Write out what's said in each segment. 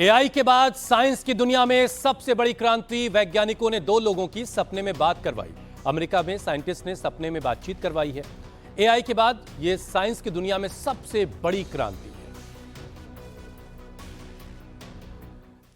AI के बाद science की दुनिया में सबसे बड़ी क्रांति, वैज्ञानिकों ने दो लोगों की सपने में बात करवाई। अमेरिका में साइंटिस्ट ने सपने में बातचीत करवाई है। एआई के बाद यह साइंस की दुनिया में सबसे बड़ी क्रांति है।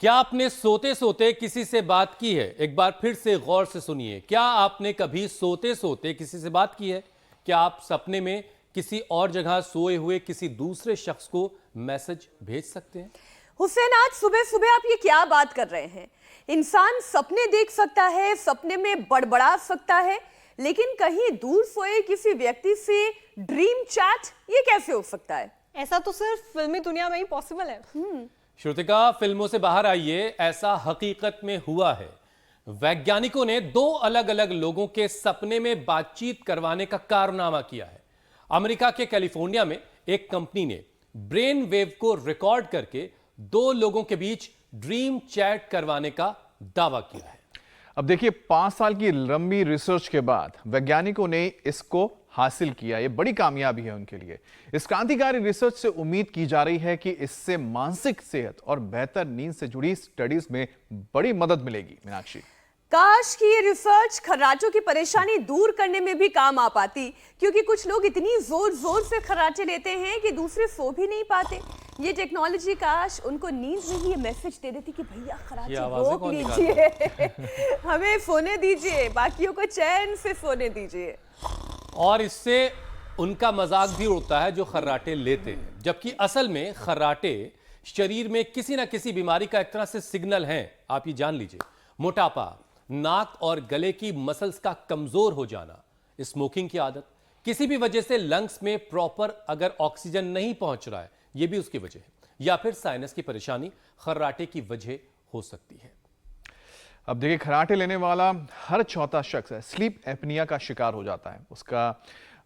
क्या आपने सोते सोते किसी से बात की है? एक बार फिर से गौर से सुनिए। क्या आपने कभी सोते सोते किसी से बात की है? क्या आप सपने में किसी और जगह सोए हुए किसी दूसरे शख्स को मैसेज भेज सकते हैं? हुसैन, आज सुबह सुबह आप ये क्या बात कर रहे हैं? इंसान सपने देख सकता है, सपने में बड़बड़ा सकता है, लेकिन कहीं दूर सोए किसी व्यक्ति से ड्रीम चैट, ये कैसे हो सकता है? ऐसा तो सिर्फ फिल्मी दुनिया में ही पॉसिबल है। श्रुतिका, फिल्मों से बाहर आइए, ऐसा हकीकत में हुआ है। वैज्ञानिकों ने दो अलग अलग लोगों के सपने में बातचीत करवाने का कारनामा किया है। अमेरिका के कैलिफोर्निया में एक कंपनी ने ब्रेन वेव को रिकॉर्ड करके दो लोगों के बीच ड्रीम चैट करवाने का दावा किया है। अब देखिए, 5 साल की लंबी रिसर्च के बाद वैज्ञानिकों ने इसको हासिल किया। ये बड़ी कामयाबी है उनके लिए। इस क्रांतिकारी रिसर्च से उम्मीद की जा रही है कि इससे मानसिक सेहत और बेहतर नींद से जुड़ी स्टडीज में बड़ी मदद मिलेगी। मीनाक्षी, काश कि ये रिसर्च खर्राटों की परेशानी दूर करने में भी काम आ पाती, क्योंकि कुछ लोग इतनी जोर जोर से खर्राटे लेते हैं कि दूसरे सो भी नहीं पाते। ये टेक्नोलॉजी काश उनको नींद में ही ये मैसेज दे देती कि भैया खर्राटे रोक लीजिए, हमें सोने दीजिए, बाकियों को चैन से सोने दीजिए। और इससे उनका मजाक भी उड़ता है जो खर्राटे लेते हैं, जबकि असल में खर्राटे शरीर में किसी ना किसी बीमारी का एक तरह से सिग्नल है। आप ये जान लीजिए, मोटापा, नाक और गले की मसल्स का कमजोर हो जाना, स्मोकिंग की आदत, किसी भी वजह से लंग्स में प्रॉपर अगर ऑक्सीजन नहीं पहुंच रहा है, यह भी उसकी वजह है, या फिर साइनस की परेशानी खर्राटे की वजह हो सकती है। अब देखिए, खर्राटे लेने वाला हर चौथा शख्स स्लीप एपनिया का शिकार हो जाता है। उसका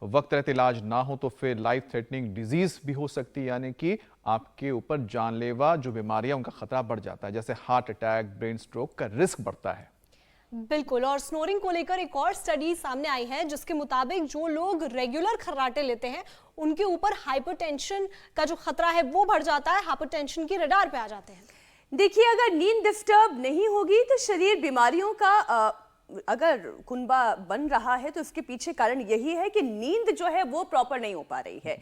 वक्त रहते इलाज ना हो तो फिर लाइफ थ्रेटनिंग डिजीज भी हो सकती है, यानी कि आपके ऊपर जानलेवा जो बीमारियां उनका खतरा बढ़ जाता है, जैसे हार्ट अटैक, ब्रेन स्ट्रोक का रिस्क बढ़ता है। बिल्कुल। और स्नोरिंग को लेकर एक और स्टडी सामने आई है, जिसके मुताबिक जो लोग रेगुलर खर्राटे लेते हैं उनके ऊपर हाइपरटेंशन का जो खतरा है वो बढ़ जाता है, हाइपरटेंशन की रडार पे आ जाते हैं। देखिए, अगर नींद डिस्टर्ब नहीं होगी तो शरीर बीमारियों का अगर कुनबा बन रहा है तो इसके पीछे कारण यही है कि नींद जो है वो प्रॉपर नहीं हो पा रही है।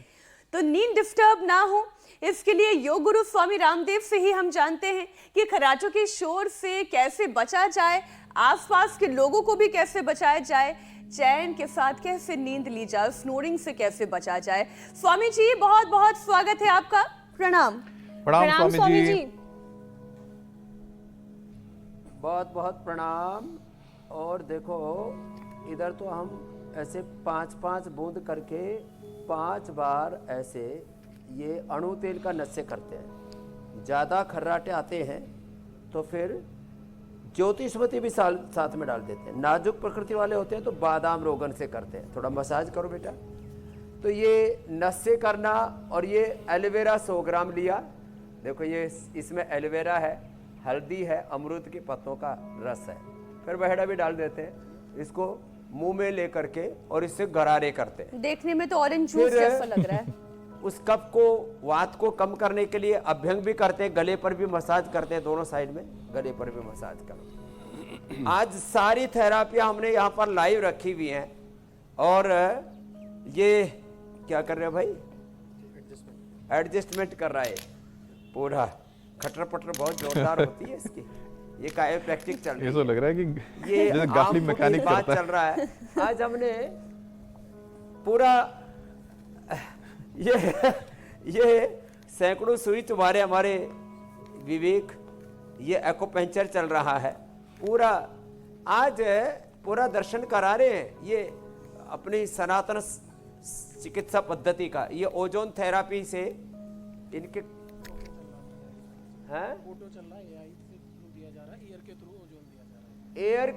तो नींद डिस्टर्ब ना हो, इसके लिए योग गुरु स्वामी रामदेव से ही हम जानते हैं कि खर्राटों के शोर से कैसे बचा जाए, आसपास के लोगों को भी कैसे बचाया जाए, चैन के साथ कैसे नींद ली जाए, स्नोरिंग से कैसे बचा जाए। स्वामी जी, बहुत बहुत स्वागत है आपका। प्रणाम। प्रणाम स्वामी जी। बहुत बहुत प्रणाम। और देखो, इधर तो हम ऐसे 5-5 बूंद करके 5 बार ऐसे ये अणु तेल का नशे करते हैं। ज़्यादा खर्राटे आते हैं तो फिर ज्योतिषवती भी साथ में डाल देते हैं। नाजुक प्रकृति वाले होते हैं तो बादाम रोगन से करते हैं। थोड़ा मसाज करो बेटा। तो ये नशे करना, और ये एलोवेरा 100 ग्राम लिया। देखो, ये इसमें एलोवेरा है, हल्दी है, अमरूद के पत्तों का रस है, फिर बहेड़ा भी डाल देते हैं। इसको मुंह में लेकर के और इससे गरारे करते हैं। देखने में तो ऑरेंज जूस जैसा लग रहा है। उस कफ को, वात को कम करने के लिए अभ्यंग भी करते हैं, गले पर भी मसाज करते हैं, दोनों साइड में गले पर भी मसाज करो। आज सारी थेरापियां हमने यहाँ पर लाइव रखी हुई हैं। और ये क्या कर रहे हैं भाई? एडजस्टमेंट कर रहा है पूरा। खटर पटर बहुत जोरदार होती है इसकी। ये कायोप्रैक्टिक चल रही है। ये तो लग रहा है कि ये गाफली मैकेनिक बात चल रहा है। आज हमने पूरा ये सैकड़ों सुई तुम्हारे हमारे विवेक, ये एक्यूपंक्चर चल रहा है पूरा। आज पूरा दर्शन करा रहे हैं ये अपनी सनातन चिकित्सा पद्धति का। ये ओजोन थेरापी से इनके फोटो चल रहा है, एआई के थ्रू दिया जा रहा है, एयर के थ्रू ओजोन दिया जा रहा है। एयर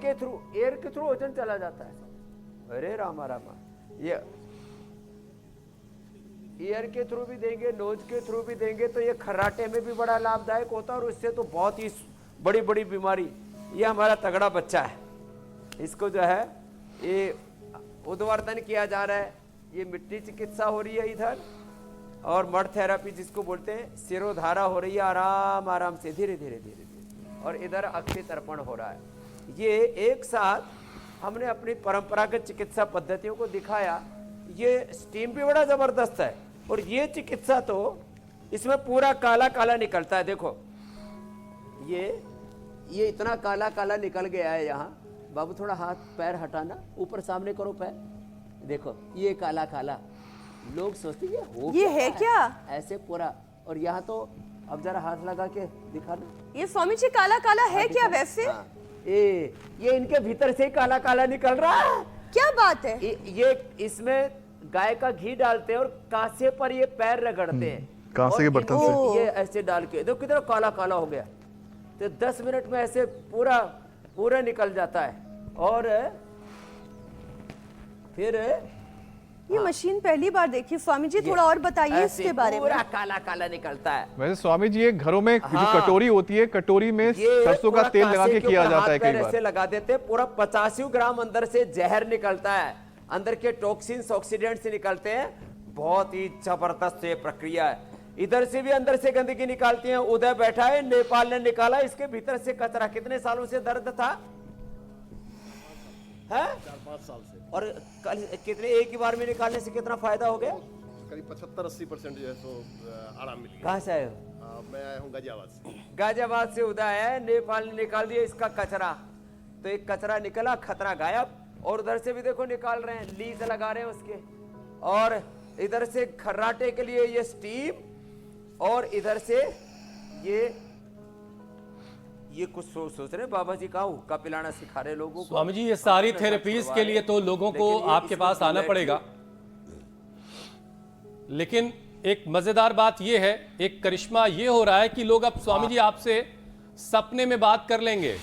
के थ्रू ओजोन चला जाता है। अरे रामा रामा, ये ईयर के थ्रू भी देंगे, नोज के थ्रू भी देंगे तो ये खर्राटे में भी बड़ा लाभदायक होता है। और इससे तो बहुत ही बड़ी बड़ी बीमारी। ये हमारा तगड़ा बच्चा है, इसको जो है ये उद्वर्तन किया जा रहा है। ये मिट्टी चिकित्सा हो रही है इधर, और मड थेरेपी जिसको बोलते हैं, सिरोधारा हो रही है आराम आराम से, धीरे धीरे धीरे धीरे, और इधर अक्षि तर्पण हो रहा है। ये एक साथ हमने अपनी परंपरागत चिकित्सा पद्धतियों को दिखाया। ये स्टीम भी बड़ा जबरदस्त है, और ये चिकित्सा तो इसमें पूरा काला काला निकलता है। देखो ये इतना काला काला निकल गया है यहाँ। बाबू थोड़ा हाथ पैर हटाना, ऊपर सामने करो पैर, देखो ये काला काला। लोग सोचते हैं ये है क्या? ऐसे पूरा। और यहाँ तो अब जरा हाथ लगा के दिखाना, ये स्वामी जी काला काला है क्या वैसे? हाँ, ये इनके भीतर से काला काला निकल रहा है। क्या बात है? ये इसमें गाय का घी डालते हैं और कांसे पर ये पैर रगड़ते हैं, कांसे के बर्तन से ये ऐसे डाल के देखो कितना काला काला हो गया। तो 10 मिनट में ऐसे पूरा निकल जाता है। और फिर ये मशीन पहली बार देखी स्वामी जी, थोड़ा और बताइए ऐसे इसके बारे में। पूरा काला काला निकलता है। वैसे स्वामी जी, ये घरों में जो हाँ। कटोरी होती है, कटोरी में ये सरसों का पूरा तेल लगा कांसे के किया ऊपर जाता हाथ है कई पैर बार। ऐसे लगा देते हैं, पूरा 85 ग्राम अंदर से जहर निकलता है, अंदर के टॉक्सिन्स ऑक्सीडेंट्स निकलते हैं। बहुत ही जबरदस्त ये प्रक्रिया है। इधर से भी अंदर से गंदगी निकालती है। उदय बैठा है, नेपाल ने निकाला इसके भीतर से कचरा। कितने सालों से दर्द था? है 4-5 साल से। और कल कितने एक ही बार में निकालने से कितना फायदा हो गया? करीब 75-80% जो है सो आराम मिल गया। कहाँ से आए हो? मैं आया हूँ गाजियाबाद से। गाजियाबाद से उदय है, नेपाल ने निकाल दिया इसका कचरा। तो एक कचरा निकला, खतरा गायब। और उधर से भी देखो निकाल रहे हैं, लीज लगा रहे हैं उसके। और इधर से खर्राटे के लिए ये स्टीम, और इधर से ये कुछ सोच रहे बाबा जी का हुक्का पिलाना सिखा रहे लोगों को। स्वामी जी, ये सारी थेरेपीज के लिए तो लोगों को लेकिन ये आपके इसमें पास आना पड़ेगा। लेकिन एक मजेदार बात यह है, एक करिश्मा ये हो रहा है कि लोग अब स्वामी जी आपसे सपने में बात कर लेंगे।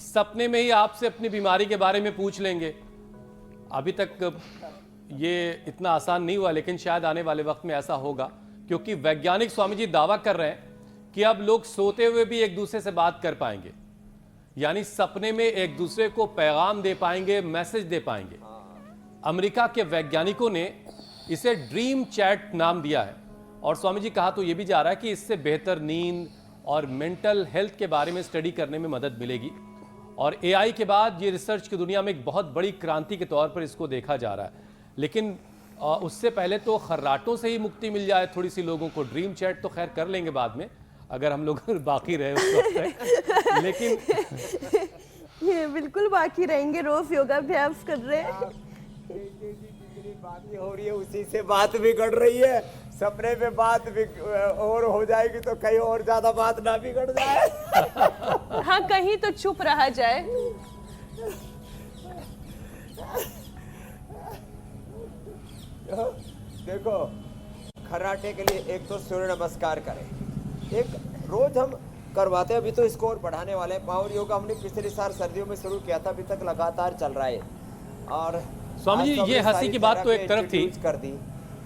सपने में ही आपसे अपनी बीमारी के बारे में पूछ लेंगे। अभी तक ये इतना आसान नहीं हुआ, लेकिन शायद आने वाले वक्त में ऐसा होगा, क्योंकि वैज्ञानिक स्वामी जी दावा कर रहे हैं कि अब लोग सोते हुए भी एक दूसरे से बात कर पाएंगे, यानी सपने में एक दूसरे को पैगाम दे पाएंगे, मैसेज दे पाएंगे। अमेरिका के वैज्ञानिकों ने इसे ड्रीम चैट नाम दिया है। और स्वामी जी कहा तो यह भी जा रहा है कि इससे बेहतर नींद और मेंटल हेल्थ के बारे में स्टडी करने में मदद मिलेगी। और एआई के बाद ये रिसर्च की दुनिया में एक बहुत बड़ी क्रांति के तौर पर इसको देखा जा रहा है। लेकिन उससे पहले तो खर्राटों से ही मुक्ति मिल जाए थोड़ी सी लोगों को। ड्रीम चैट तो खैर कर लेंगे बाद में, अगर हम लोग बाकी रहे उस वक्त। लेकिन ये बिल्कुल बाकी रहेंगे, रोज योगाभ्यास कर रहे हैं। बातें हो रही है, उसी से बात बिगड़ रही है। सपने में बात और हो जाएगी तो कहीं और ज्यादा बात ना बिगड़ जाए। हाँ, कहीं तो चुप रहा जाए। देखो, खर्राटे के लिए एक तो सूर्य नमस्कार करें, एक रोज हम करवाते हैं। अभी तो इसको और बढ़ाने वाले हैं। पावर योगा हमने पिछले साल सर्दियों में शुरू किया था, अभी तक लगातार चल रहा है। और स्वामी जी, ये हंसी की बात तो एक तरफ थी, कर दी,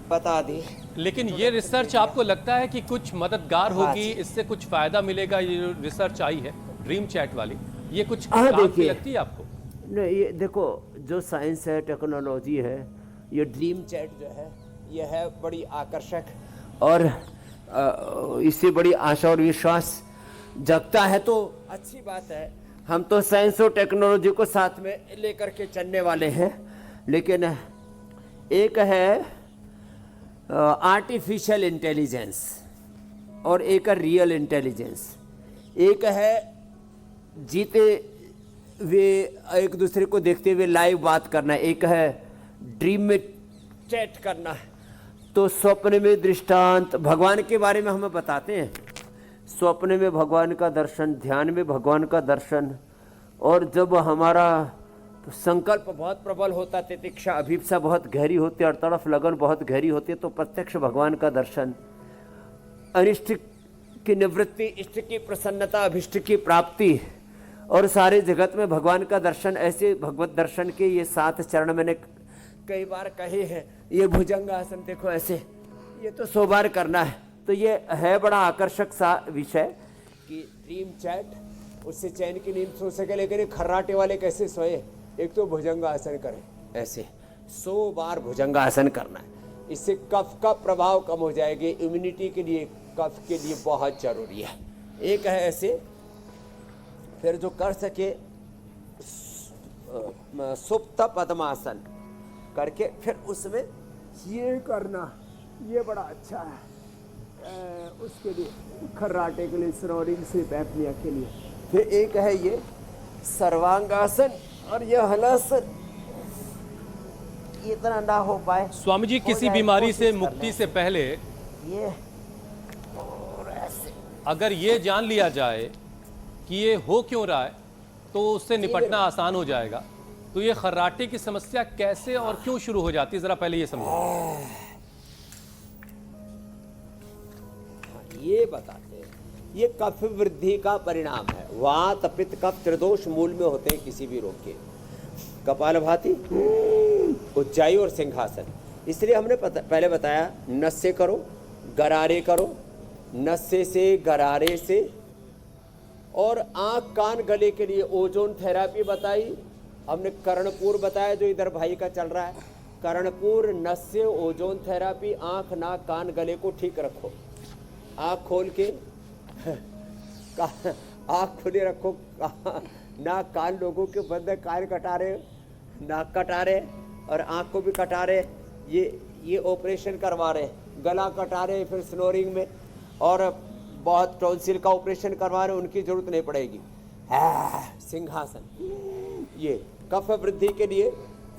बता दी, लेकिन ये रिसर्च आपको लगता है कि कुछ मददगार होगी, इससे कुछ फायदा मिलेगा? ये जो रिसर्च आई है ड्रीम चैट वाली, ये कुछ काम की लगती है आपको? नहीं, ये देखो, जो साइंस है, टेक्नोलॉजी है, ये ड्रीम चैट जो है, ये है बड़ी आकर्षक, और इससे बड़ी आशा और विश्वास जगता है। तो अच्छी बात है। हम तो साइंस और टेक्नोलॉजी को साथ में लेकर के चलने वाले हैं। लेकिन एक है आर्टिफिशियल इंटेलिजेंस और एक है रियल इंटेलिजेंस। एक है जीते हुए एक दूसरे को देखते हुए लाइव बात करना, एक है ड्रीम में चैट करना। तो स्वप्न में दृष्टांत भगवान के बारे में हमें बताते हैं। स्वप्न में भगवान का दर्शन, ध्यान में भगवान का दर्शन, और जब हमारा संकल्प बहुत प्रबल होता, तितिक्षा अभिप्सा बहुत गहरी होती है और तड़फ लगन बहुत गहरी होती है, तो प्रत्यक्ष भगवान का दर्शन, अनिष्ट की निवृत्ति, इष्ट की प्रसन्नता, अभिष्ट की प्राप्ति, और सारे जगत में भगवान का दर्शन। ऐसे भगवत दर्शन के ये 7 चरण मैंने कई बार कहे हैं। ये भुजंगासन देखो ऐसे, ये तो 100 बार करना है। तो ये है बड़ा आकर्षक सा विषय कि ड्रीम चैट, उससे चैन की नींद सो सके। लेकिन खर्राटे वाले कैसे सोए? एक तो भुजंगासन करें, ऐसे 100 बार भुजंगासन करना है। इससे कफ का प्रभाव कम हो जाएगी। इम्यूनिटी के लिए कफ के लिए बहुत जरूरी है। एक है ऐसे, फिर जो कर सके सुप्त पद्मासन करके फिर उसमें ये करना, ये बड़ा अच्छा है उसके लिए, खर्राटे के लिए, स्नोरिंग स्लीप एपनिया के लिए। फिर एक है ये सर्वांगासन और ये हलासन, इतना ना हो पाए स्वामी जी, हो किसी जाए, बीमारी से कोशिश मुक्ति करना से पहले ये और ऐसे अगर ये जान लिया जाए कि ये हो क्यों रहा है तो उससे निपटना आसान हो जाएगा। तो ये खर्राटे की समस्या कैसे और क्यों शुरू हो जाती है, जरा पहले ये समझो। ये बताते हैं, ये कफ वृद्धि का परिणाम है। वात पित्त कफ त्रिदोष मूल में होते हैं किसी भी रोग के। कपालभाति, उज्जाई और सिंहासन। इसलिए हमने पहले बताया नस्से करो, गरारे करो, नस्से से गरारे से। और आंख कान गले के लिए ओजोन थेरापी बताई हमने। कर्णपुर बताया जो इधर भाई का चल रहा है, कर्णपुर, नस्से, ओजोन थेरापी। आंख नाक कान गले को ठीक रखो, आंख खोल के आंख खुली रखो। नाक कान लोगों के बंद है, कान कटा रहे, नाक कटा रहे और आंख को भी कटा रहे, ये ऑपरेशन करवा रहे, गला कटा रहे, फिर स्नोरिंग में, और बहुत टॉन्सिल का ऑपरेशन करवा रहे, उनकी जरूरत नहीं पड़ेगी। सिंहासन ये कफ वृद्धि के लिए।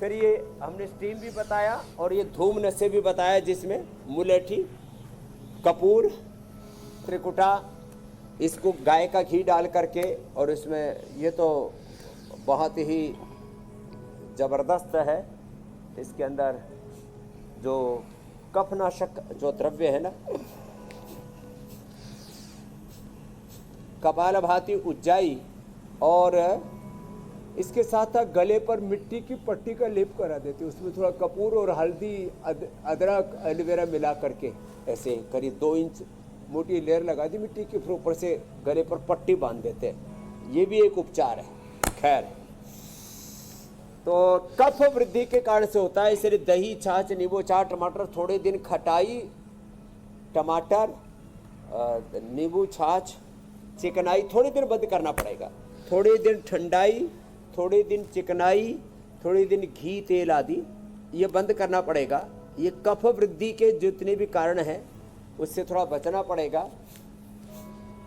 फिर ये हमने स्टीम भी बताया और ये धूम नशे भी बताया, जिसमें मुलेठी, कपूर, त्रिकुटा, इसको गाय का घी डाल करके, और इसमें ये तो बहुत ही ज़बरदस्त है। इसके अंदर जो कफनाशक जो द्रव्य है ना, कपालभाति, उज्जाई, और इसके साथ साथ गले पर मिट्टी की पट्टी का लेप करा देते। उसमें थोड़ा कपूर और हल्दी, अदरक, एलोवेरा मिला करके ऐसे करीब 2 इंच मोटी लेयर लगा दी मिट्टी के, फिर ऊपर से गले पर पट्टी बांध देते हैं। ये भी एक उपचार है। खैर, तो कफ वृद्धि के कारण से होता है। इसलिए दही, छाछ, नींबू, चार, टमाटर, थोड़े दिन खटाई, टमाटर, नींबू, छाछ, चिकनाई थोड़े दिन बंद करना पड़ेगा। थोड़े दिन ठंडाई, थोड़े दिन चिकनाई, थोड़े दिन घी, तेल आदि, ये बंद करना पड़ेगा। ये कफ वृद्धि के जितने भी कारण हैं उससे थोड़ा बचना पड़ेगा,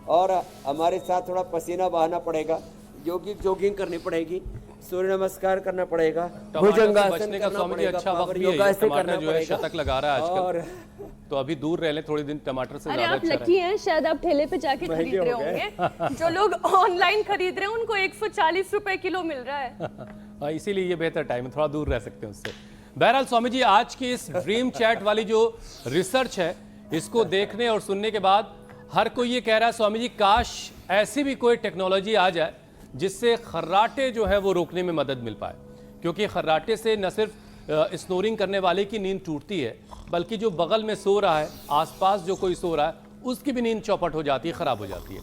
और हमारे साथ थोड़ा पसीना बहाना पड़ेगा, जॉगिंग करनी पड़ेगी, सूर्य नमस्कार करना पड़ेगा, टमाटर से बचने का स्वामी जी अच्छा वक्त भी है। ये टमाटर जो है शतक लगा रहा है आजकल, तो अभी दूर रह लें थोड़े दिन, टमाटर से अरे ज्यादा आप अच्छा लकी हैं, शायद आप ठेले पे जाके खरीद रहे होंगे। जो लोग ऑनलाइन खरीद रहे हैं उनको 140 रुपए किलो मिल रहा है। हाँ, इसीलिए ये बेहतर टाइम है, थोड़ा दूर रह सकते हैं उससे। बहरहाल स्वामी जी, आज की इस ड्रीम चैट वाली जो रिसर्च है, इसको देखने और सुनने के बाद हर कोई ये कह रहा है स्वामी जी काश ऐसी भी कोई टेक्नोलॉजी आ जाए जिससे खर्राटे जो है वो रोकने में मदद मिल पाए। क्योंकि खर्राटे से न सिर्फ स्नोरिंग करने वाले की नींद टूटती है, बल्कि जो बगल में सो रहा है, आसपास जो कोई सो रहा है, उसकी भी नींद चौपट हो जाती है, खराब हो जाती है।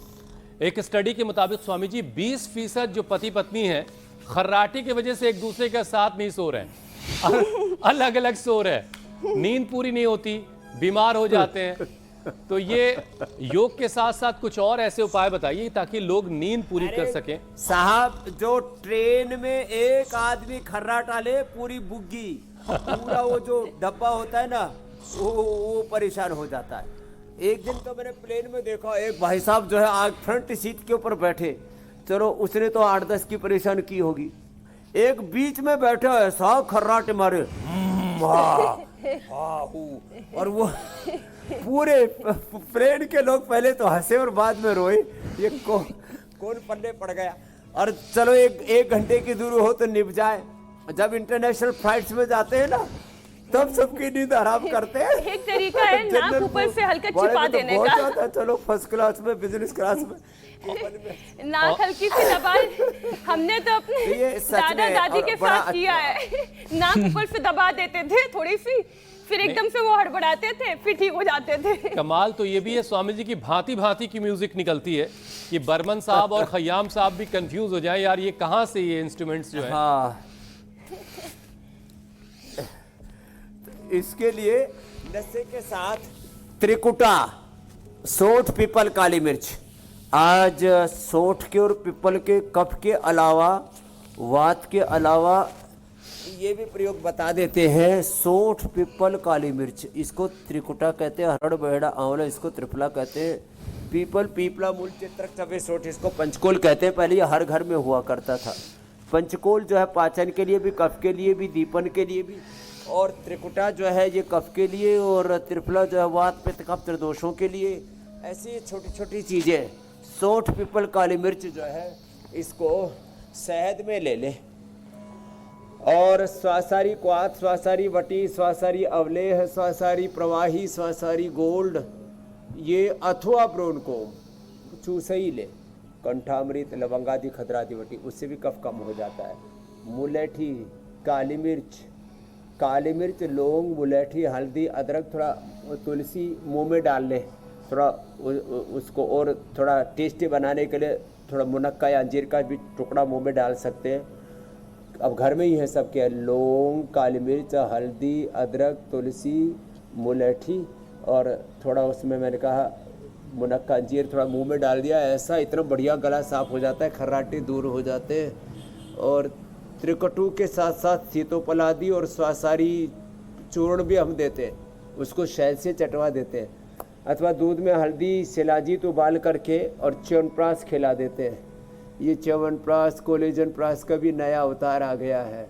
एक स्टडी के मुताबिक स्वामी जी 20% जो पति पत्नी हैं खर्राटे की वजह से एक दूसरे के साथ नहीं सो रहे हैं, अलग अलग सो रहे हैं, नींद पूरी नहीं होती, बीमार हो जाते हैं। तो ये योग के साथ साथ कुछ और ऐसे उपाय बताइए ताकि लोग नींद पूरी कर सकें। साहब, जो ट्रेन में एक आदमी खर्राटा ले, पूरी बुग्गी, पूरा वो जो डब्बा होता है ना, वो परेशान हो जाता है। एक दिन तो मैंने प्लेन में देखा, एक भाई साहब जो है आग फ्रंट सीट के ऊपर बैठे, चलो उसने तो 8-10 की परेशान की होगी, एक बीच में बैठा है साहब खर्राटे मारे, और वो पूरे प्लेन के लोग पहले तो हंसे और बाद में रोए, ये कौन पल्ले पड़ गया। और चलो एक घंटे की दूरी हो तो निभ जाए। जब इंटरनेशनल फ्लाइट्स में जाते हैं ना, तब सबकी नींद आराम करते हैं। एक तरीका है नाक ऊपर से हल्का छिपा देने का। चलो फर्स्ट क्लास में, बिजनेस क्लास में, नाक हल्की सी दबा। हमने तो अपने दादा दादी के साथ किया है, नाक ऊपर से दबा देते थे थोड़ी सी, फिर एकदम से वो हड़बड़ाते थे, फिर ठीक हो जाते थे। कमाल तो ये भी है स्वामी जी की भांति भांति की म्यूजिक निकलती है कि बर्मन साहब और खयाम साहब भी कंफ्यूज हो जाए, यार ये कहाँ से ये इंस्ट्रूमेंट्स जो है। हाँ, इसके लिए नशे के साथ त्रिकुटा, सोंठ, पीपल, काली मिर्च। आज सोंठ के और पीपल के कफ के अलावा, वात के अलावा ये भी प्रयोग बता देते हैं। सोंठ, पीपल, काली मिर्च, इसको त्रिकुटा कहते हैं। हरड़, बहेड़ा, आंवला इसको त्रिफला कहते हैं। पीपल, पीपला, मूल, चित्रक, चबे, सोंठ इसको पंचकोल कहते हैं। पहले ये हर घर में हुआ करता था। पंचकोल जो है पाचन के लिए भी, कफ के लिए भी, दीपन के लिए भी, और त्रिकुटा जो है ये कफ के लिए, और त्रिफला जो है वात, पित्त, कफ, त्रिदोषों के लिए। ऐसी छोटी छोटी चीज़ें, सोंठ, पीपल, काली मिर्च जो है इसको शहद में ले लें, और स्वासारी क्वाथ, स्वासारी वटी, स्वासारी अवलेह, स्वासारी प्रवाही, स्वासारी गोल्ड, ये अथवा ब्रोनकोम चूसई ले, कंठामृत, लवंगादि, खदरादि वटी, उससे भी कफ कम हो जाता है। मुलेठी, काली मिर्च, लौंग, मुलेठी, हल्दी, अदरक, थोड़ा तुलसी मुंह में डाल ले, थोड़ा उसको और थोड़ा टेस्टी बनाने के लिए थोड़ा मुनक्का या अंजीर का भी टुकड़ा मुंह में डाल सकते हैं। अब घर में ही है सब क्या, लौंग, काली मिर्च, हल्दी, अदरक, तुलसी, मुलेठी, और थोड़ा उसमें मैंने कहा मुनक्का, अंजीर थोड़ा मुंह में डाल दिया। ऐसा इतना बढ़िया गला साफ हो जाता है, खर्राटे दूर हो जाते हैं। और त्रिकटु के साथ साथ सीतोपलादी और स्वासारी चूर्ण भी हम देते हैं, उसको शहद से चटवा देते हैं, अथवा दूध में हल्दी, शिलाजीत उबाल करके और च्यवनप्राश खिला देते हैं। ये च्यवनप्राश, कोलेजन प्राश का भी नया अवतार आ गया है।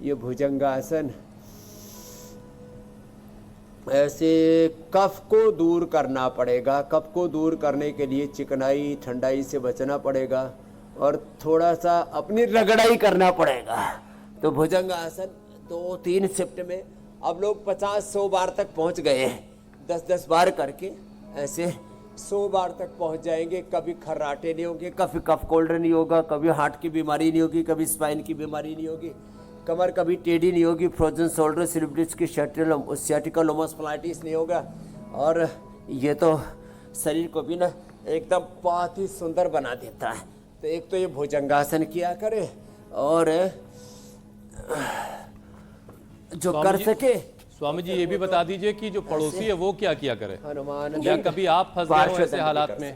ये भुजंगासन, ऐसे कफ को दूर करना पड़ेगा। कफ को दूर करने के लिए चिकनाई, ठंडाई से बचना पड़ेगा, और थोड़ा सा अपनी रगड़ाई करना पड़ेगा। तो भुजंगासन 2-3 शिफ्ट में अब लोग 50-100 बार तक पहुंच गए हैं। 10-10 बार करके ऐसे 100 बार तक पहुंच जाएंगे। कभी खर्राटे नहीं होंगे, कभी कफ कोल्ड नहीं होगा, कभी हार्ट की बीमारी नहीं होगी, कभी स्पाइन की बीमारी नहीं होगी, कमर कभी टेढ़ी नहीं होगी, फ्रोजन शोल्डर, स्लिप डिस्क की सियाटिका लोमोस्पलाइटिस नहीं होगा। और ये तो शरीर को भी ना एकदम बहुत ही सुंदर बना देता है। तो एक तो ये भुजंगासन किया करे, और जो कर सके। स्वामी जी ये भी बता दीजिए कि जो पड़ोसी है वो क्या किया करे? हनुमान, या कभी आप फंस गए हो ऐसे हालात में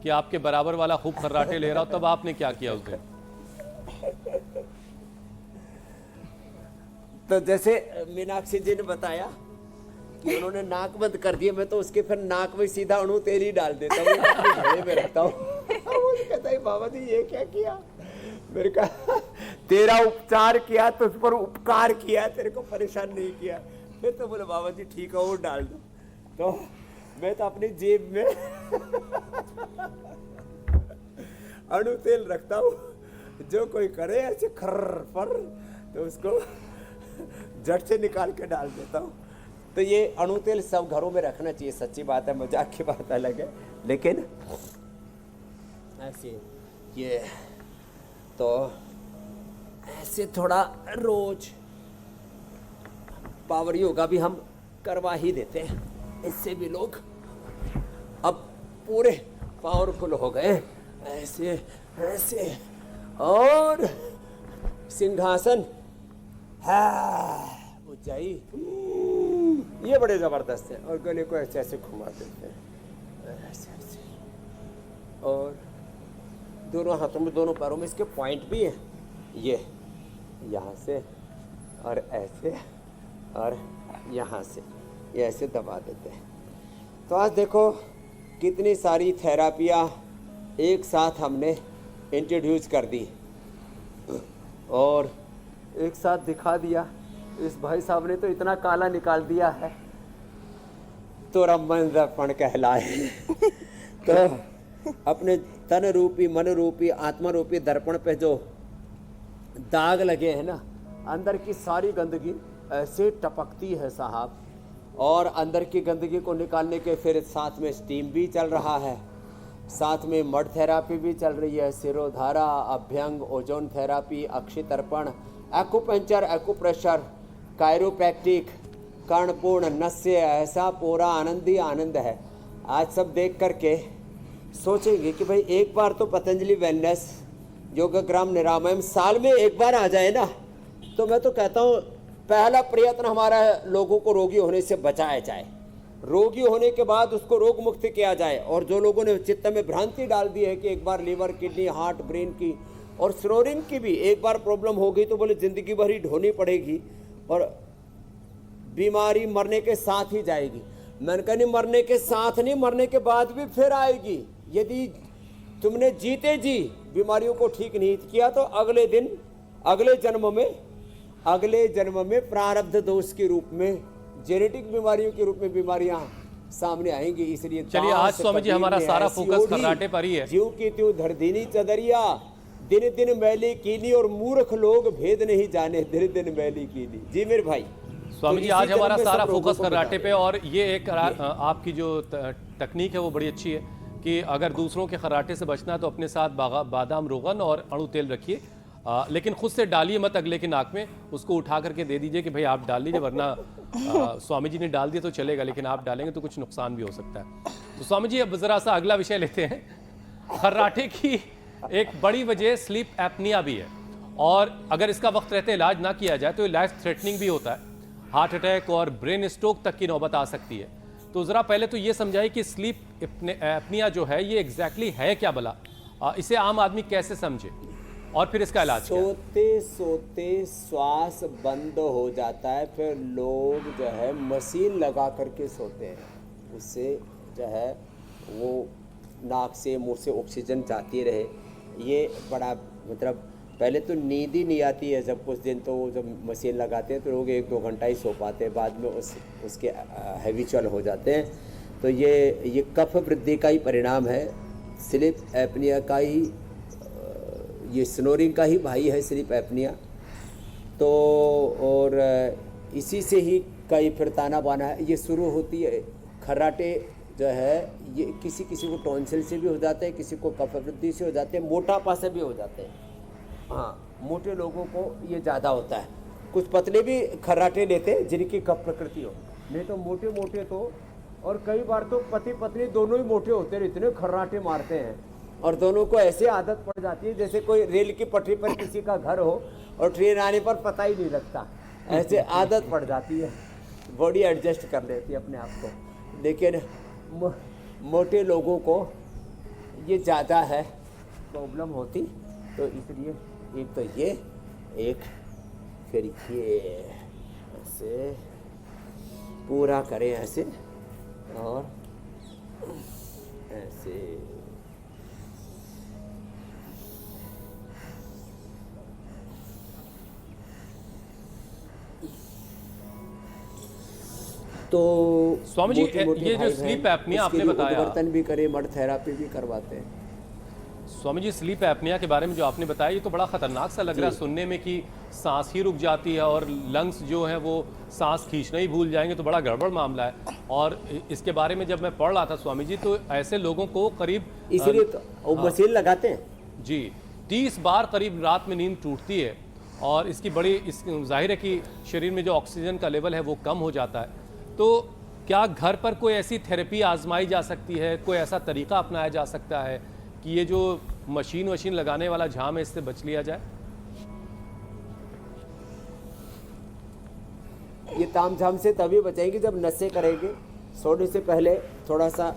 कि आपके बराबर वाला खूब खर्राटे ले रहा हो, तब आपने क्या किया उस दिन? तो जैसे मीनाक्षी जी ने बताया कि उन्होंने नाक बंद कर दिया, मैं तो उसके फिर नाक में सीधा अणु तेल ही डाल देता हूँ, घड़े में रखता हूँ। मुझे कहता है बाबा जी ये क्या किया? मेरे कहा तेरा उपचार किया तो उस पर उपकार किया, तेरे को परेशान नहीं किया। फिर तो बोले बाबा जी ठीक है वो डाल दो। तो मैं तो अपनी जेब में अणु तेल रखता हूँ, जो कोई करे ऐसे खर्र पर तो उसको झट से निकाल के डाल देता हूँ। तो ये अणु तेल सब घरों में रखना चाहिए, सच्ची बात है, मजाक की बात अलग है, लेकिन ऐसे ये तो ऐसे थोड़ा रोज पावर योगा भी हम करवा ही देते हैं, इससे भी लोग अब पूरे पावरफुल हो गए। ऐसे ऐसे और सिंहासन ऊंचाई, ये बड़े जबरदस्त है। और गले को ऐसे ऐसे घुमा देते हैं, ऐसे ऐसे, और दोनों हाथों में, दोनों पैरों में इसके पॉइंट भी हैं। ये यहाँ से और ऐसे और यहाँ से ये ऐसे दबा देते हैं। तो आज देखो कितनी सारी थेरापियाँ एक साथ हमने इंट्रोड्यूस कर दी और एक साथ दिखा दिया। इस भाई साहब ने तो इतना काला निकाल दिया है, तो रमन दर्पण कहलाए। तो अपने तन रूपी, मन रूपी, आत्मा रूपी दर्पण पे जो दाग लगे हैं ना, अंदर की सारी गंदगी ऐसे टपकती है साहब। और अंदर की गंदगी को निकालने के फिर साथ में स्टीम भी चल रहा है, साथ में मड थेरापी भी चल रही है, shirodhara, abhyanga, ozone therapy, akshitarpana, acupuncture, acupressure, chiropractic, karnapurana, nasya, ऐसा पूरा आनंद ही आनंद है। आज सब देख करके सोचेंगे कि भाई एक बार तो पतंजलि वेलनेस योगग्राम निरामयम साल में एक बार आ जाए ना, तो मैं तो कहता हूँ पहला प्रयत्न हमारा है लोगों को रोगी होने से बचाया जाए, रोगी होने के बाद उसको रोग मुक्त किया जाए। और जो लोगों ने चित्त में भ्रांति डाल दी है कि एक बार लीवर, किडनी, हार्ट, ब्रेन की और स्नोरिंग की भी एक बार प्रॉब्लम हो गई तो बोले जिंदगी भर ही ढोनी पड़ेगी और बीमारी मरने के साथ ही जाएगी। मैंने कहा नहीं, मरने के साथ नहीं, मरने के बाद भी फिर आएगी। यदि तुमने जीते जी बीमारियों को ठीक नहीं किया तो अगले दिन, अगले जन्म में प्रारब्ध दोष के रूप में, जेनेटिक बीमारियों के रूप में बीमारियां सामने आएंगी। इसलिए चलिए, आज स्वामी जी हमारा सारा फोकस खर्राटे पर ही है। जीव की त्यों धरदीनी चदरिया, दिन दिन मैली कीनी, और मूर्ख लोग भेद नहीं जाने, दिन दिन मैली कीनी। जी मेरे भाई स्वामी जी, तो आज इसी हमारा तरह मैं सारा सब लोगों फोकस को खर्राटे बता पे, और ये एक आपकी जो तकनीक है वो बड़ी अच्छी है कि अगर दूसरों के खर्राटे से बचना है तो अपने साथ बादाम, रोगन और अणु तेल रखिए, लेकिन खुद से डालिए मत अगले की नाक में, उसको उठा करके दे दीजिए कि भाई आप डाल लीजिए, वरना स्वामी जी ने डाल दिया तो चलेगा, लेकिन आप डालेंगे तो कुछ नुकसान भी हो सकता है। तो स्वामी जी, अब जरा सा अगला विषय लेते हैं। खर्राटे की एक बड़ी वजह स्लीप एपनिया भी है, और अगर इसका वक्त रहते इलाज ना किया जाए तो ये लाइफ थ्रेटनिंग भी होता है, हार्ट अटैक और ब्रेन स्ट्रोक तक की नौबत आ सकती है। तो जरा पहले तो ये समझाइए कि स्लीप एपनिया जो है ये एग्जैक्टली है क्या भला, इसे आम आदमी कैसे समझे, और फिर इसका इलाज क्या? सोते सोते श्वास बंद हो जाता है, फिर लोग जो है मशीन लगा करके सोते हैं, उससे जो है वो नाक से, मुंह से ऑक्सीजन जाती रहे। ये बड़ा मतलब पहले तो नींद ही नहीं आती है, जब कुछ दिन तो जब मशीन लगाते हैं तो लोग 1-2 घंटा ही सो पाते हैं, बाद में उसके हैबिचुअल हो जाते हैं। तो ये कफ वृद्धि का ही परिणाम है, स्लीप एपनिया का ही, ये स्नोरिंग का ही भाई है स्लीप एपनिया। तो और इसी से ही कई फिर ताना बाना है, ये शुरू होती है। खर्राटे जो है ये किसी किसी को टॉन्सिल से भी हो जाते हैं, किसी को कफ वृद्धि से हो जाते हैं, मोटापा से भी हो जाते हैं। हाँ, मोटे लोगों को ये ज़्यादा होता है। कुछ पतले भी खर्राटे लेते हैं जिनकी कफ प्रकृति हो, नहीं तो मोटे मोटे तो, और कई बार तो पति पत्नी दोनों ही मोटे होते हैं, इतने खर्राटे मारते हैं, और दोनों को ऐसे आदत पड़ जाती है जैसे कोई रेल की पटरी पर किसी का घर हो और ट्रेन आने पर पता ही नहीं लगता, ऐसे आदत पड़ जाती है, बॉडी एडजस्ट कर लेती है अपने आप को। लेकिन मोटे लोगों को ये ज़्यादा है प्रॉब्लम होती, तो इसलिए एक तो ये, एक फिर ये ऐसे पूरा करें ऐसे, और ऐसे तो स्वामी जी, मोटे-मोटे ये जो भाई स्लीप बहन एपनिया उसके आपने लिए बताया, उद्वर्तन भी करे, मड थेरापी भी करवाते हैं। स्वामी जी, स्लीप एपनिया के बारे में जो आपने बताया ये तो बड़ा खतरनाक सा लग रहा है सुनने में, कि सांस ही रुक जाती है और लंग्स जो है वो सांस खींचना ही भूल जाएंगे, तो बड़ा गड़बड़ मामला है। और इसके बारे में जब मैं पढ़ रहा था स्वामी जी, तो ऐसे लोगों को करीब, इसलिए तो वो मशीन लगाते हैं जी, 30 बार करीब रात में नींद टूटती है, और इसकी बड़ी जाहिर है कि शरीर में जो ऑक्सीजन का लेवल है वो कम हो जाता है। तो क्या घर पर कोई ऐसी थेरेपी आजमाई जा सकती है, कोई ऐसा तरीका अपनाया जा सकता है कि ये जो मशीन लगाने वाला झाम है इससे बच लिया जाए? ये तामझाम से तभी बचेंगे जब नशे करेंगे। सोने से पहले थोड़ा सा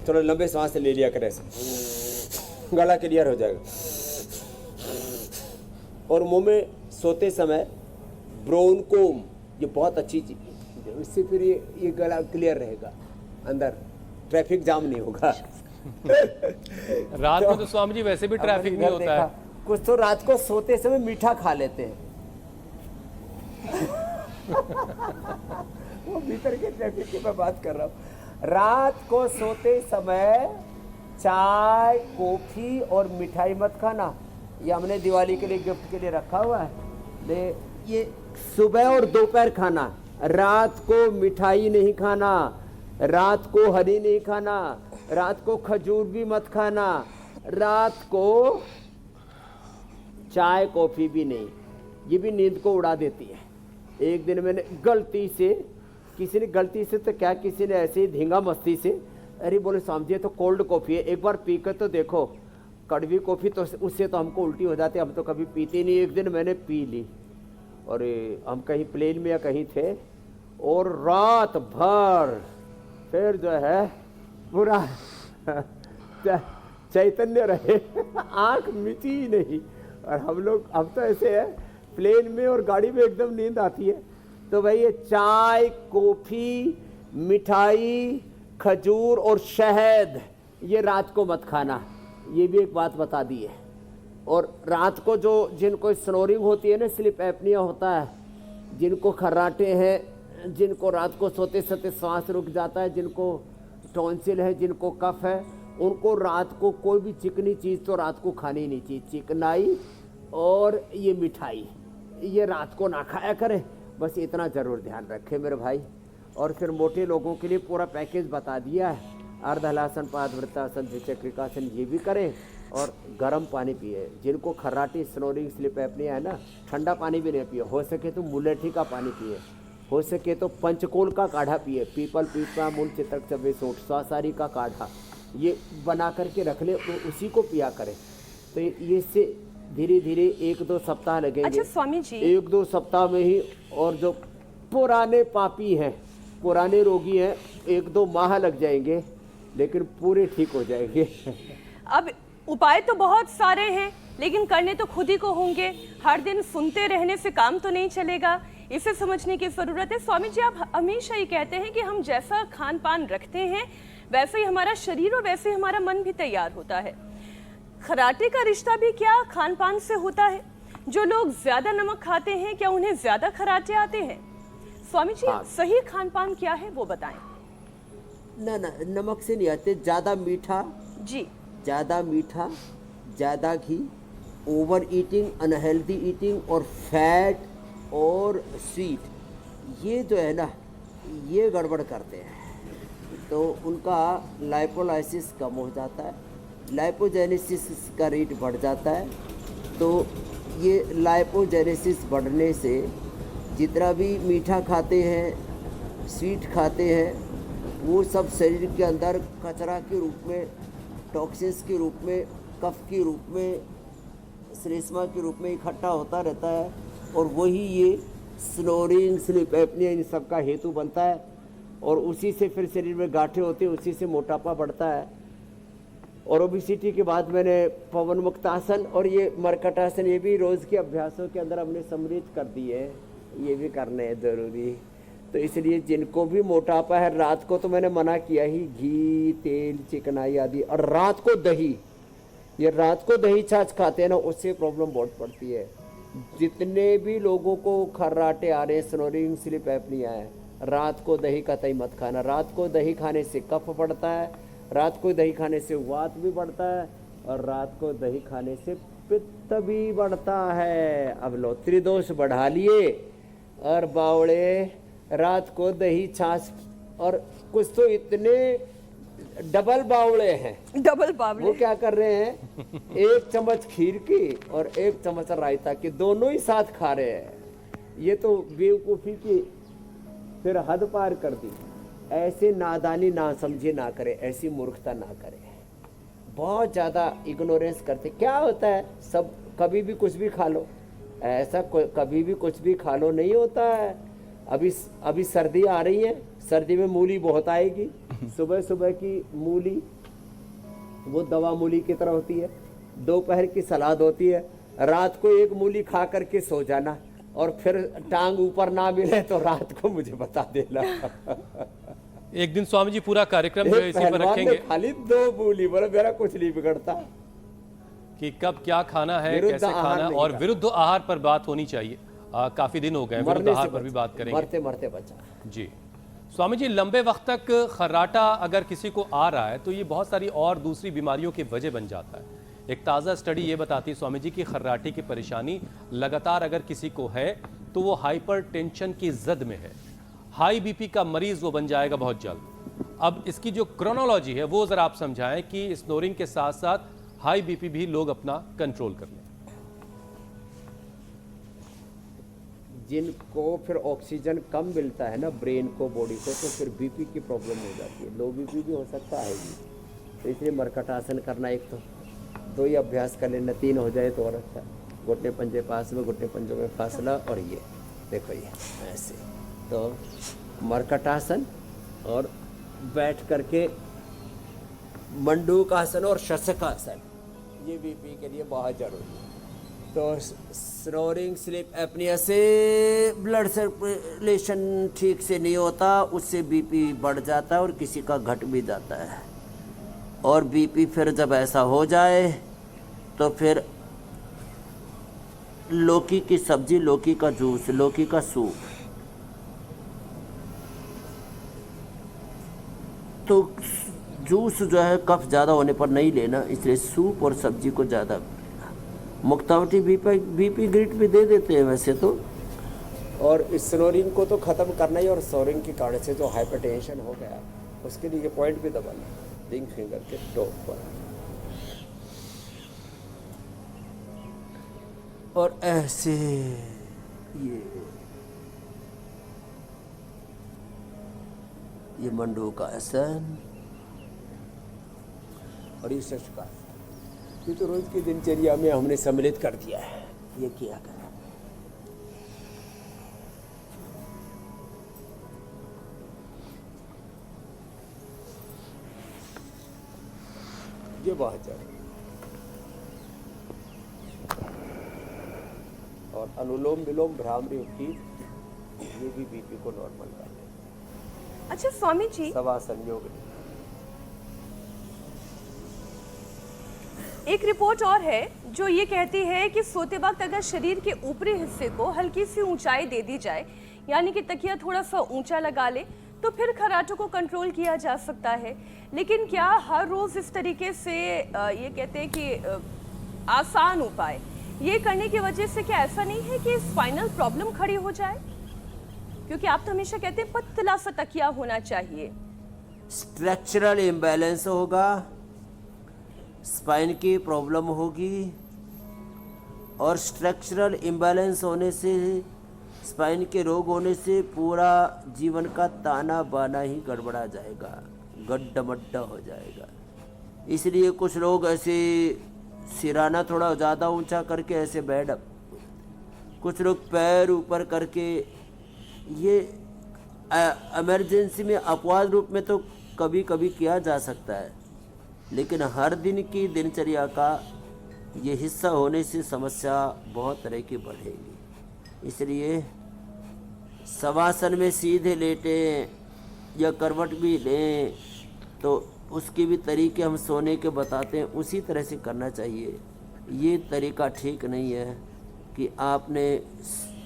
थोड़ा लंबे सांस ले लिया करें, गला क्लियर हो जाएगा। और मुंह में सोते समय ब्रोंकोम, ये बहुत अच्छी चीज है, इससे फिर ये गला क्लियर रहेगा, अंदर ट्रैफिक जाम नहीं होगा। रात में तो स्वामी जी वैसे भी ट्रैफिक नहीं होता है। कुछ तो रात को सोते समय मीठा खा लेते हैं। वो भीतर के ट्रैफिक की मैं बात कर रहा हूँ। रात को सोते समय चाय, कॉफी और मिठाई मत खाना, ये हमने दिवाली के लिए गिफ्ट के लिए रखा हुआ है। ये सुबह और दोपहर खाना, रात को मिठाई नहीं खाना, रात को हरी नहीं खाना, रात को खजूर भी मत खाना, रात को चाय कॉफी भी नहीं, ये भी नींद को उड़ा देती है। एक दिन मैंने गलती से, किसी ने गलती से तो क्या, किसी ने ऐसे ही धींगा मस्ती से, अरे बोले समझिए तो कोल्ड कॉफी है, एक बार पी कर तो देखो, कड़वी कॉफी तो उससे तो हमको उल्टी हो जाती है, हम तो कभी पीते नहीं। एक दिन मैंने पी ली, और हम कहीं प्लेन में या कहीं थे और रात भर फिर जो है पूरा चैतन्य रहे, आंख मिची ही नहीं। और हम तो ऐसे है प्लेन में और गाड़ी में एकदम नींद आती है। तो भाई ये चाय, कॉफी, मिठाई, खजूर और शहद ये रात को मत खाना, ये भी एक बात बता दी है। और रात को जो जिनको स्नोरिंग होती है ना, स्लीप एपनिया होता है, जिनको खर्राटे हैं, जिनको रात को सोते सोते सांस रुक जाता है, जिनको टॉन्सिल है, जिनको कफ है, उनको रात को कोई भी चिकनी चीज़ तो रात को खानी नहीं चाहिए। चिकनाई और ये मिठाई ये रात को ना खाया करें, बस इतना ज़रूर ध्यान रखें मेरे भाई। और फिर मोटे लोगों के लिए पूरा पैकेज बता दिया है, अर्धहलासन, पादवृत्तासन, द्विचक्रिकासन ये भी करें और गर्म पानी पिए। जिनको खर्राटी, स्नोरिंग, स्लीप एपनिया है ना, ठंडा पानी भी नहीं पिए, हो सके तो मुलेठी का पानी पिए, हो सके तो पंचकोल का काढ़ा पिए, पीपल, पीपा, मूल, चित्रक, चबे, सोट, स्वासारी का काढ़ा ये बना करके रख ले, तो उसी को पिया करें। तो ये से धीरे धीरे 1-2 सप्ताह लगेंगे। अच्छा स्वामी जी, 1-2 सप्ताह में ही। और जो पुराने पापी हैं, पुराने रोगी हैं, 1-2 माह लग जाएंगे, लेकिन पूरे ठीक हो जाएंगे। अब उपाय तो बहुत सारे हैं, लेकिन करने तो खुद ही को होंगे। हर दिन सुनते रहने से काम तो नहीं चलेगा, इसे समझने की ज़रूरत है। स्वामी जी, आप हमेशा ही कहते हैं कि हम जैसा खान पान रखते हैं वैसे ही हमारा शरीर और वैसे ही हमारा मन भी तैयार होता है। खर्राटे का रिश्ता भी क्या खान पान से होता है? जो लोग ज़्यादा नमक खाते हैं, क्या उन्हें ज़्यादा खर्राटे आते हैं? स्वामी जी, सही खान पान क्या है वो बताएं। ना नमक से नहीं आते। ज़्यादा मीठा जी, ज़्यादा मीठा, ज़्यादा घी, ओवर ईटिंग, अनहेल्दी ईटिंग और फैट और स्वीट, ये जो है ना ये गड़बड़ करते हैं, तो उनका लाइपोलाइसिस कम हो जाता है, लाइपोजेनेसिस का रेट बढ़ जाता है। तो ये लाइपोजेनेसिस बढ़ने से जितना भी मीठा खाते हैं, स्वीट खाते हैं, वो सब शरीर के अंदर कचरा के रूप में, टॉक्सिन्स के रूप में, कफ के रूप में, श्लेष्मा के रूप में इकट्ठा होता रहता है। और वही ये स्नोरिंग, स्लीप एपनिया इन सब का हेतु बनता है। और उसी से फिर शरीर में गांठें होती हैं, उसी से मोटापा बढ़ता है। और ओबिसिटी के बाद मैंने पवन मुक्तासन और ये मरकटासन, ये भी रोज़ के अभ्यासों के अंदर हमने सम्मिलित कर दिए, ये भी करने हैं ज़रूरी। तो इसलिए जिनको भी मोटापा है, रात को तो मैंने मना किया ही, घी, तेल, चिकनाई आदि। और रात को दही, ये रात को दही छाछ खाते हैं ना, उससे प्रॉब्लम बहुत पड़ती है। जितने भी लोगों को खर्राटे आ रहे हैं, स्नोरिंग, स्लीप एपनिया है, रात को दही कतई मत खाना। रात को दही खाने से कफ बढ़ता है, रात को दही खाने से वात भी बढ़ता है, और रात को दही खाने से पित्त भी बढ़ता है। अब लो त्रिदोष बढ़ा लिए। और बावड़े रात को दही छाछ, और कुछ तो इतने डबल बावड़े हैं, डबल बावले। वो क्या कर रहे हैं, 1 चम्मच खीर की और 1 चम्मच रायता की, दोनों ही साथ खा रहे हैं। ये तो बेवकूफ़ी की फिर हद पार कर दी। ऐसे नादानी, ना समझे ना करें, ऐसी मूर्खता ना करें। बहुत ज़्यादा इग्नोरेंस करते। क्या होता है, सब कभी भी कुछ भी खा लो, ऐसा कभी भी कुछ भी खा लो नहीं होता है। अभी सर्दी आ रही है, सर्दी में मूली बहुत आएगी। सुबह सुबह की मूली वो दवा मूली की तरह होती है, दोपहर की सलाद होती है। रात को 1 मूली खा करके सो जाना, और फिर टांग ऊपर ना मिले तो रात को मुझे बता देना। एक दिन स्वामी जी पूरा कार्यक्रम जो है इसी पर रखेंगे, खाली 2 मूली, बोले मेरा कुछ नहीं बिगड़ता, कि कब क्या खाना है, विरुद्ध कैसे आहार खाना, नहीं और खाना। विरुद्ध आहार पर बात होनी चाहिए। काफी दिन हो गए, विरुद्ध मरने आहार से पर भी बात करेंगे। मरते मरते बचा। जी स्वामी जी, लंबे वक्त तक खर्राटा अगर किसी को आ रहा है तो ये बहुत सारी और दूसरी बीमारियों की वजह बन जाता है। एक ताज़ा स्टडी ये बताती है स्वामी जी कि खर्राटे की परेशानी लगातार अगर किसी को है तो वो हाइपरटेंशन की जद में है, हाई बीपी का मरीज वो बन जाएगा बहुत जल्द। अब इसकी जो क्रोनोलॉजी है वो जरा आप समझाएं कि स्नोरिंग के साथ साथ हाई बीपी भी लोग अपना कंट्रोल कर लें। जिनको फिर ऑक्सीजन कम मिलता है ना ब्रेन को, बॉडी को, तो फिर बीपी की प्रॉब्लम हो जाती है, लो बीपी भी हो सकता है। तो इसलिए मरकटासन करना, एक तो 2 ही अभ्यास कर लेना, 3 हो जाए तो और अच्छा। घुटने पंजे पास में, घुटने पंजों में फासला, और ये देखो ये ऐसे, तो मरकटासन और बैठ करके मंडूकासन और शशकासन, ये बीपी के लिए बहुत जरूरी है। तो स्नोरिंग स्लीप एपनिया से ब्लड सर्कुलेशन ठीक से नहीं होता, उससे बीपी बढ़ जाता है और किसी का घट भी जाता है। और बीपी फिर जब ऐसा हो जाए तो फिर लौकी की सब्जी, लौकी का जूस, लौकी का सूप, तो जूस जो है कफ ज़्यादा होने पर नहीं लेना, इसलिए सूप और सब्जी को ज़्यादा। मुक्तावटी बीपी ग्रिट भी दे देते हैं वैसे तो। और इस स्नोरिंग को तो ख़त्म करना ही, और स्नोरिंग के कारण से जो हाइपरटेंशन हो गया उसके लिए ये पॉइंट भी दबाना, रिंग फिंगर के टॉप पर। और ऐसे ये मंडूक आसन और ये शशकासन, ये तो रोज की दिनचर्या में हमने सम्मिलित कर दिया है, ये किया करें। ये बहुत जरूरी है। और अनुलोम विलोम भ्रामरी की, ये भी बीपी को नॉर्मल कर देता। अच्छा स्वामी जी, शवासन योग। एक रिपोर्ट और है जो ये कहती है कि सोते वक्त अगर शरीर के ऊपरी हिस्से को हल्की सी ऊंचाई दे दी जाए, यानी कि तकिया थोड़ा सा ऊंचा लगा ले, तो फिर खर्राटों को कंट्रोल किया जा सकता है। लेकिन क्या हर रोज इस तरीके से ये कहते हैं कि आसान उपाय ये करने की वजह से क्या ऐसा नहीं है कि स्पाइनल प्रॉब्लम खड़ी हो जाए? क्योंकि आप तो हमेशा कहते हैं पतला सा तकिया होना चाहिए। स्ट्रक्चरल इम्बैलेंस होगा, स्पाइन की प्रॉब्लम होगी, और स्ट्रक्चरल इम्बैलेंस होने से, स्पाइन के रोग होने से पूरा जीवन का ताना बाना ही गड़बड़ा जाएगा, गड्ढा मड्ढा हो जाएगा। इसलिए कुछ लोग ऐसे सिराना थोड़ा ज़्यादा ऊंचा करके ऐसे बैठ, कुछ लोग पैर ऊपर करके, ये इमरजेंसी में अपवाद रूप में तो कभी कभी किया जा सकता है, लेकिन हर दिन की दिनचर्या का ये हिस्सा होने से समस्या बहुत तरह की बढ़ेगी। इसलिए शवासन में सीधे लेटें या करवट भी लें, तो उसके भी तरीके हम सोने के बताते हैं, उसी तरह से करना चाहिए। ये तरीका ठीक नहीं है कि आपने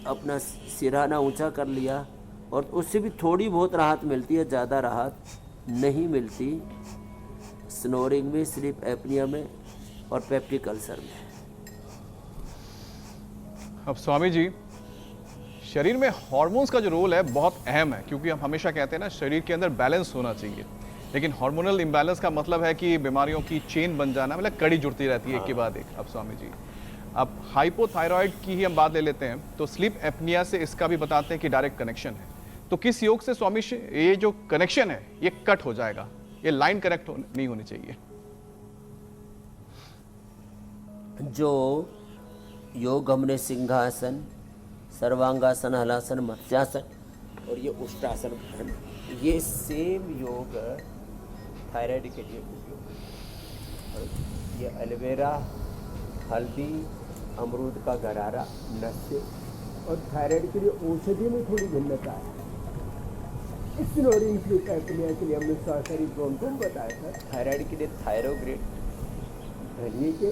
अपना सिरहाना ऊंचा कर लिया और उससे भी थोड़ी बहुत राहत मिलती है, ज़्यादा राहत नहीं मिलती स्नोरिंग में, स्लीप एपनिया में और पेप्टिक अल्सर में। अब स्वामी जी, शरीर में हार्मोन्स का जो रोल है बहुत अहम है, क्योंकि हम हमेशा कहते हैं ना शरीर के अंदर बैलेंस होना चाहिए, लेकिन हार्मोनल इम्बैलेंस का मतलब है कि बीमारियों की चेन बन जाना, मतलब कड़ी जुड़ती रहती है एक के बाद एक। अब स्वामी जी, अब हाइपोथायराइड की ही हम बात ले लेते हैं, तो स्लीप एपनिया से इसका भी बताते हैं कि डायरेक्ट कनेक्शन है, तो किस योग से स्वामी ये जो कनेक्शन है ये कट हो जाएगा, ये लाइन करेक्ट नहीं होनी चाहिए? जो योग हमने सिंहासन, सर्वांगासन, हलासन, मत्स्यासन और ये उष्टासन, ये सेम योग थायराइड के लिए उपयोग है। और ये एलोवेरा, हल्दी, अमरूद का गरारा, नस्य और थायराइड के लिए औषधि में थोड़ी भिन्नता है। स्नोरिंग स्लीप एपनिया के लिए हमने सरसरी ब्रोंटोम बताया था। थायराइड के लिए थायरोग्रेड धनिए के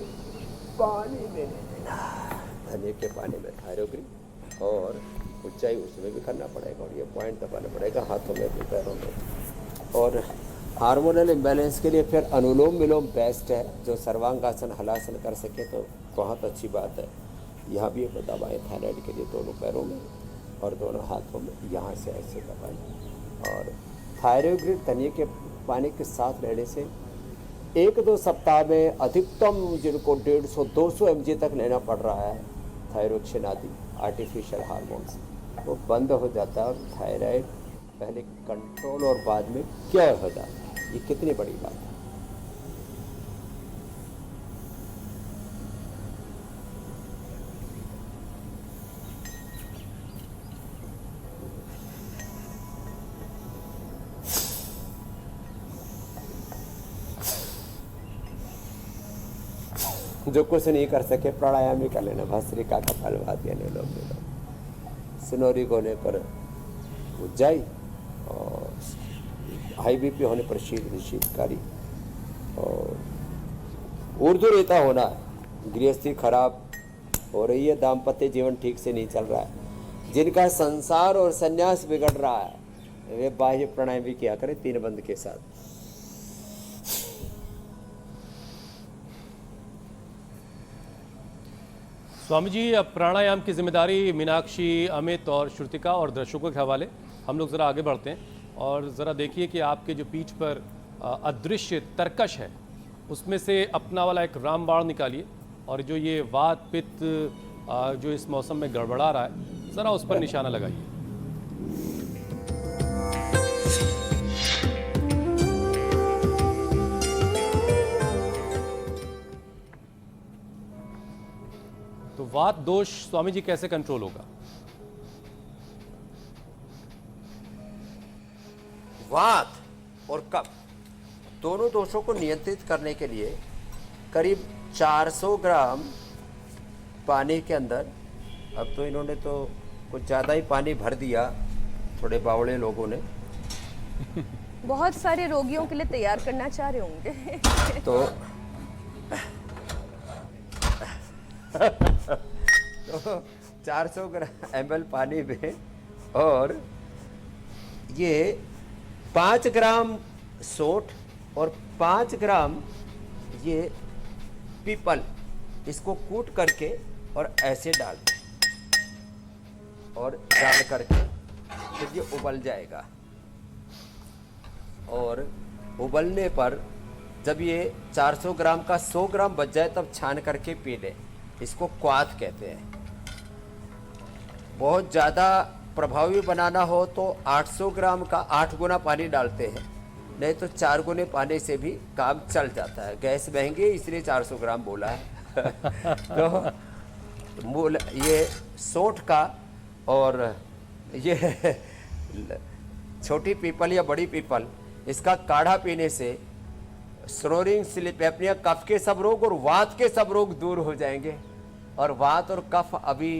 पानी में लेना, धनिए के पानी में थायरोग्रेड, और ऊंचाई उसमें भी करना पड़ेगा और ये पॉइंट दबाना पड़ेगा हाथों में भी, पैरों में। और हार्मोनल इम्बैलेंस के लिए फिर अनुलोम विलोम बेस्ट है, जो सर्वांगासन, हलासन कर सके तो बहुत अच्छी बात है। यहाँ भी ये दबाएँ थायराइड के लिए, दोनों पैरों में और दोनों हाथों में, यहाँ से ऐसे दबाएँ। और थायरोग्रेड धनिए के पानी के साथ रहने से 1-2 सप्ताह में अधिकतम जिनको 150-200 mg तक लेना पड़ रहा है थायरोक्सिन आदि आर्टिफिशियल हार्मोन्स, वो बंद हो जाता है और थायराइड पहले कंट्रोल और बाद में क्योर हो जाता है। ये कितनी बड़ी बात है। जो कुछ नहीं कर सके प्राणायाम ही कर लेना, भस्त्रिका कपालभाति अनुलोम विलोम। स्नोरिंग होने पर ऊंचाई और हाई बीपी होने पर शीतकारी और ऊर्ध्वरेता होना है। गृहस्थी खराब हो रही है, दाम्पत्य जीवन ठीक से नहीं चल रहा है, जिनका संसार और संन्यास बिगड़ रहा है वे बाह्य प्राणायाम भी किया करें 3 बंद के साथ। स्वामी जी, अब प्राणायाम की जिम्मेदारी मीनाक्षी, अमित और श्रुतिका और दर्शकों के हवाले। हम लोग ज़रा आगे बढ़ते हैं और ज़रा देखिए कि आपके जो पीठ पर अदृश्य तरकश है उसमें से अपना वाला एक रामबाण निकालिए और जो ये वात पित्त जो इस मौसम में गड़बड़ा रहा है ज़रा उस पर निशाना लगाइए। तो वात दोष स्वामी जी कैसे कंट्रोल होगा? वात और कफ दोनों दोषों को नियंत्रित करने के लिए करीब 400 ग्राम पानी के अंदर, अब तो इन्होंने तो कुछ ज़्यादा ही पानी भर दिया थोड़े बावड़े लोगों ने, बहुत सारे रोगियों के लिए तैयार करना चाह रहे होंगे। तो 400 ग्राम ml पानी में और ये 5 ग्राम सोंठ और 5 ग्राम ये पीपल, इसको कूट करके और ऐसे डाल और डाल करके फिर ये उबल जाएगा और उबलने पर जब ये 400 ग्राम का 100 ग्राम बच जाए तब छान करके पी ले। इसको क्वाथ कहते हैं। बहुत ज़्यादा प्रभावी बनाना हो तो 800 ग्राम का 8 गुना पानी डालते हैं, नहीं तो 4 गुने पानी से भी काम चल जाता है। गैस महंगी है इसलिए 400 ग्राम बोला है। तो मूल ये सोंठ का और ये छोटी पीपल या बड़ी पीपल, इसका काढ़ा पीने से स्नोरिंग, स्लीप एपनिया, कफ के सब रोग और वात के सब रोग दूर हो जाएंगे। और वात और कफ अभी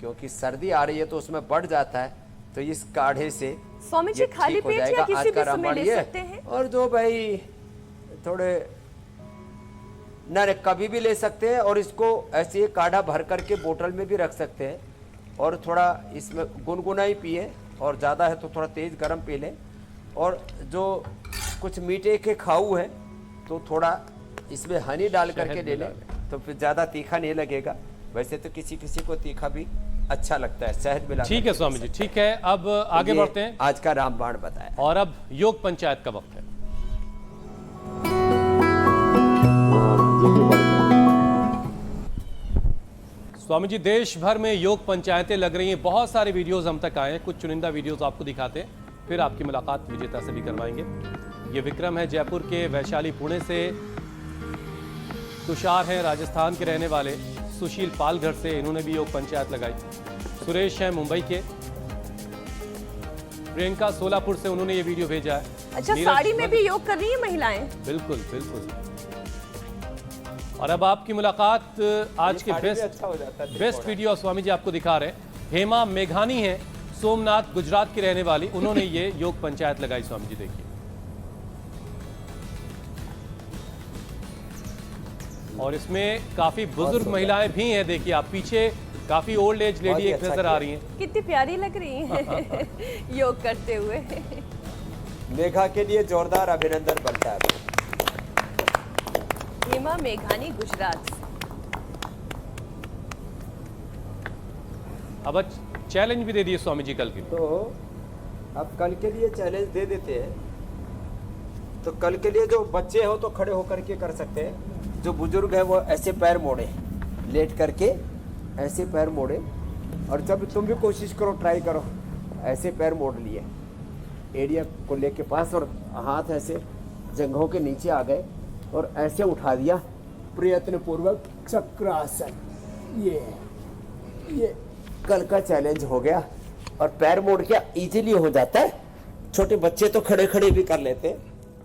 क्योंकि सर्दी आ रही है तो उसमें बढ़ जाता है, तो इस काढ़े से स्वामी जी खाली पेट या किसी भी समय ले सकते हैं? और जो भाई थोड़े न कभी भी ले सकते हैं और इसको ऐसे काढ़ा भर करके बोतल में भी रख सकते हैं और थोड़ा इसमें गुनगुना ही पिए और ज़्यादा है तो थोड़ा तेज़ गर्म पी लें। और जो कुछ मीठे के खाऊ है तो थोड़ा इसमें हनी डाल करके ले लें तो फिर ज़्यादा तीखा नहीं लगेगा। वैसे तो किसी किसी को तीखा भी अच्छा लगता है, शहद मिला। ठीक है स्वामी जी, ठीक है। अब आगे बढ़ते हैं। आज का रामबाण बताया और अब योग पंचायत का वक्त है। स्वामी जी, देश भर में योग पंचायतें लग रही हैं। बहुत सारे वीडियोस हम तक आए हैं, कुछ चुनिंदा वीडियोस आपको दिखाते हैं, फिर आपकी मुलाकात विजेता से भी करवाएंगे। ये विक्रम है जयपुर के, वैशाली पुणे से, तुषार हैं राजस्थान के रहने वाले, सुशील पालघर से, इन्होंने भी योग पंचायत लगाई। सुरेश हैं मुंबई के, प्रियंका सोलापुर से, उन्होंने ये वीडियो भेजा है। अच्छा, साड़ी में भी योग कर रही है महिलाएं? बिल्कुल बिल्कुल। और अब आपकी मुलाकात आज के बेस्ट वीडियो स्वामी जी आपको दिखा रहे हैं। हेमा मेघानी है, सोमनाथ गुजरात की रहने वाली, उन्होंने ये योग पंचायत लगाई। स्वामी जी देखिए, और इसमें काफी बुजुर्ग महिलाएं भी हैं। देखिए आप पीछे काफी ओल्ड एज लेडी एक नजर आ रही हैं। कितनी प्यारी लग रही हैं योग करते हुए। मेघा के लिए जोरदार अभिनंदन बनता है। हेमा मेघानी, गुजरात। अब चैलेंज भी दे दिए स्वामी जी कल के लिए। तो अब कल के लिए चैलेंज दे देते हैं। तो कल के लिए जो बच्चे हो तो खड़े होकर के कर सकते हैं, जो बुजुर्ग है वो ऐसे पैर मोड़े, लेट करके ऐसे पैर मोड़े। और जब तुम भी कोशिश करो, ट्राई करो, ऐसे पैर मोड़ लिए एरिया को लेके पास और हाथ ऐसे जंघों के नीचे आ गए और ऐसे उठा दिया प्रयत्न पूर्वक चक्रासन। ये कल का चैलेंज हो गया। और पैर मोड़ के इजीली हो जाता है, छोटे बच्चे तो खड़े खड़े भी कर लेते हैं,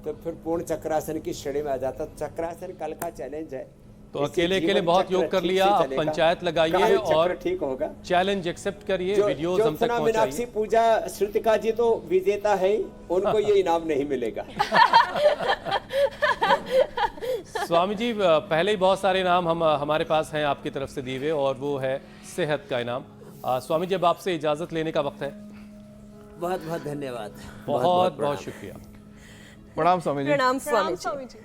तो फिर पूर्ण चक्रासन की श्रेणी में आ जाता। चक्रासन कल का चैलेंज है, तो इससे अकेले जीवन बहुत चक्र योग कर ठीक लिया, से अब चलेगा, पंचायत लगाइए कार्य चक्र और ठीक होगा। चैलेंज एक्सेप्ट करिए, जो वीडियोस हम तक मीनाक्षी पहुंचाइए। पूजा श्रुतिका जी तो विजेता है, उनको ये इनाम नहीं मिलेगा। स्वामी जी पहले ही बहुत सारे इनाम हमारे पास हैं आपकी तरफ से दिए हुए, और वो है सेहत का इनाम। स्वामी जी अब आपसे इजाजत लेने का वक्त है। बहुत बहुत धन्यवाद। बहुत बहुत प्रणाम। शुक्रिया। प्रणाम स्वामी जी। प्रणाम स्वामी प्रणाम जी। स्वामी जी।